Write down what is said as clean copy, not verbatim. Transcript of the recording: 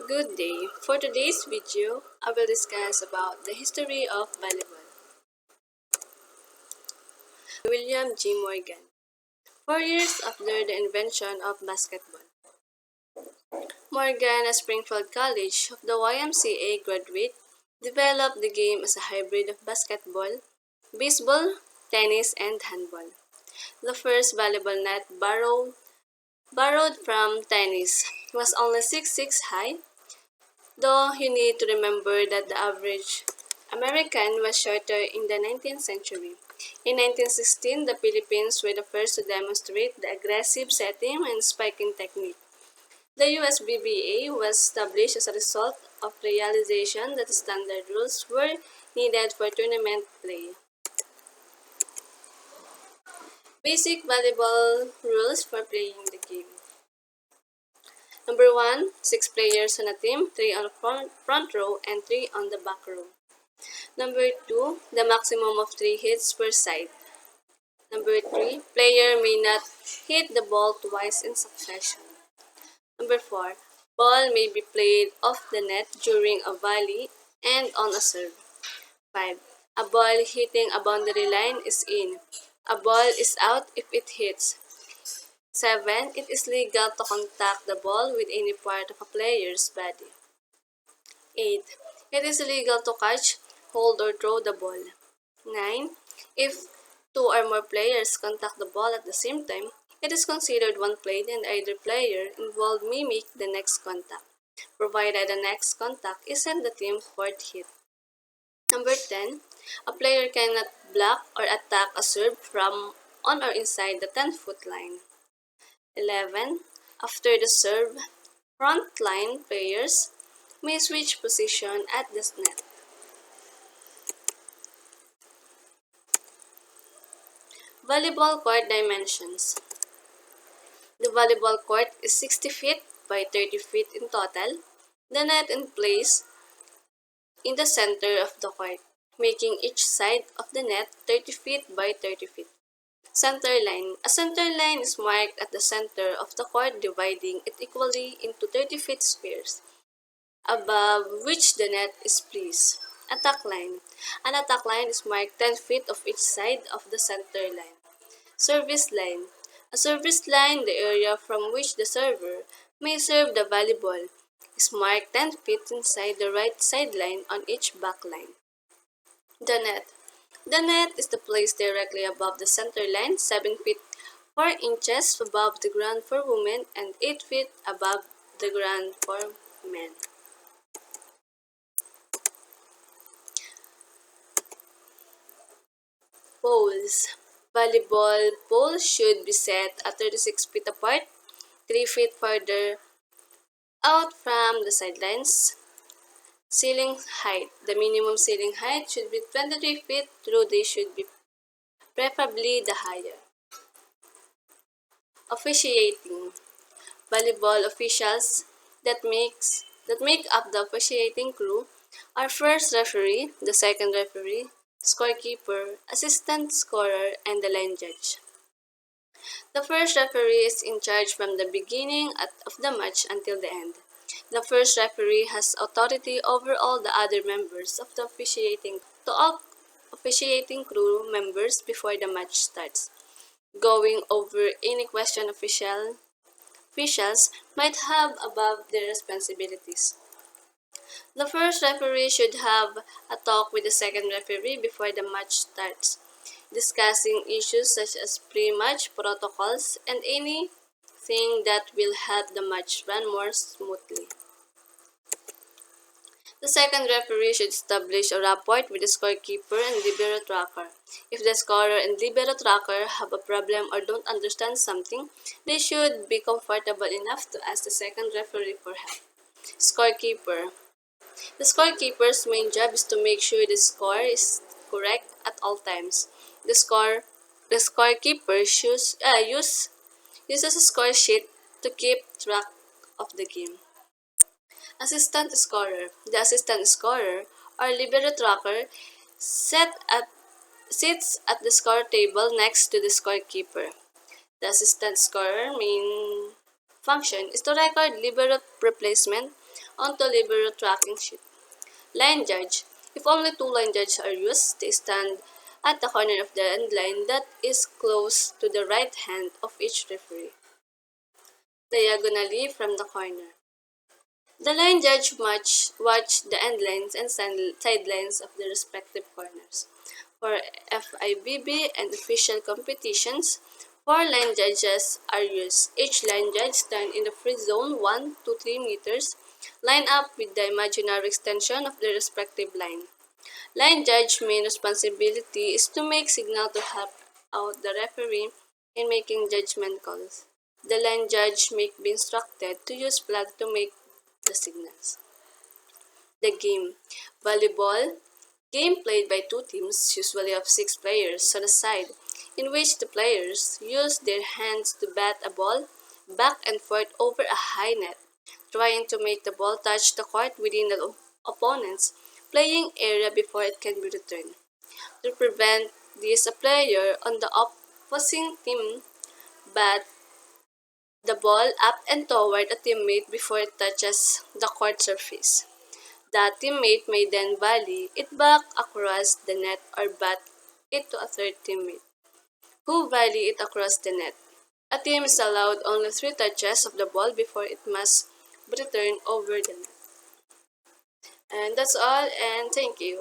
Good day. For today's video, I will discuss about the history of volleyball. William G. Morgan. 4 years after the invention of basketball, Morgan, a Springfield College of the YMCA graduate, developed the game as a hybrid of basketball, baseball, tennis, and handball. The first volleyball net borrowed from tennis was only 6'6" high, though you need to remember that the average American was shorter in the 19th century. In 1916, the Philippines were the first to demonstrate the aggressive setting and spiking technique. The USBBA was established as a result of the realization that standard rules were needed for tournament play. Basic volleyball rules for playing the game. Number 1, 6 players on a team, 3 on the front row and 3 on the back row. Number 2, the maximum of 3 hits per side. Number 3, player may not hit the ball twice in succession. Number 4, ball may be played off the net during a volley and on a serve. 5, a ball hitting a boundary line is in. A ball is out if it hits. 7, it is legal to contact the ball with any part of a player's body. 8, it is illegal to catch, hold, or throw the ball. 9, if 2 or more players contact the ball at the same time, it is considered one play and either player involved may make the next contact, provided the next contact isn't the team's fourth hit. Number 10, a player cannot block or attack a serve from on or inside the 10-foot line. 11, after the serve, front line players may switch position at the net. Volleyball court dimensions. The volleyball court is 60 feet by 30 feet in total. The net in place in the center of the court, making each side of the net 30 feet by 30 feet. Center line. A center line is marked at the center of the court, dividing it equally into 30 feet squares, above which the net is placed. Attack line. An attack line is marked 10 feet of each side of the center line. Service line. A service line, the area from which the server may serve the volleyball, is marked 10 feet inside the right sideline on each back line. The net. The net is the place directly above the center line, 7 feet 4 inches above the ground for women and 8 feet above the ground for men. Poles. Volleyball poles should be set at 36 feet apart, 3 feet further out from the sidelines. Ceiling height. The minimum ceiling height should be 23 feet, though they should be preferably the higher. Officiating. Volleyball officials that make up the officiating crew are first referee, the second referee, scorekeeper, assistant scorer, and the line judge. The first referee is in charge from the beginning of the match until the end. The first referee has authority over all the other members of the officiating crew members before the match starts, going over any question officials might have above their responsibilities. The first referee should have a talk with the second referee before the match starts, discussing issues such as pre-match protocols and anything that will help the match run more smoothly. The second referee should establish a rapport with the scorekeeper and libero tracker. If the scorer and libero tracker have a problem or don't understand something, they should be comfortable enough to ask the second referee for help. Scorekeeper. The scorekeeper's main job is to make sure the score is correct at all times. The scorekeeper uses a score sheet to keep track of the game. Assistant scorer. The assistant scorer, or libero tracker, sits at the score table next to the scorekeeper. The assistant scorer main function is to record libero replacement onto libero tracking sheet. Line judge. If only two line judges are used, they stand at the corner of the end line that is close to the right hand of each referee, diagonally from the corner. The line judge watch the end lines and sidelines of the respective corners. For FIBB and official competitions, four line judges are used. Each line judge stands in the free zone 1 to 3 meters, line up with the imaginary extension of the respective line. Line judge main responsibility is to make signal to help out the referee in making judgment calls. The line judge may be instructed to use flag to make the signals. The game. Volleyball. Game played by two teams, usually of 6 players on a side, in which the players use their hands to bat a ball back and forth over a high net, trying to make the ball touch the court within the opponent's playing area before it can be returned. To prevent this, a player on the opposing team bat the ball up and toward a teammate before it touches the court surface. The teammate may then volley it back across the net or bat it to a third teammate, who volley it across the net. A team is allowed only 3 touches of the ball before it must be returned over the net. And that's all, and thank you.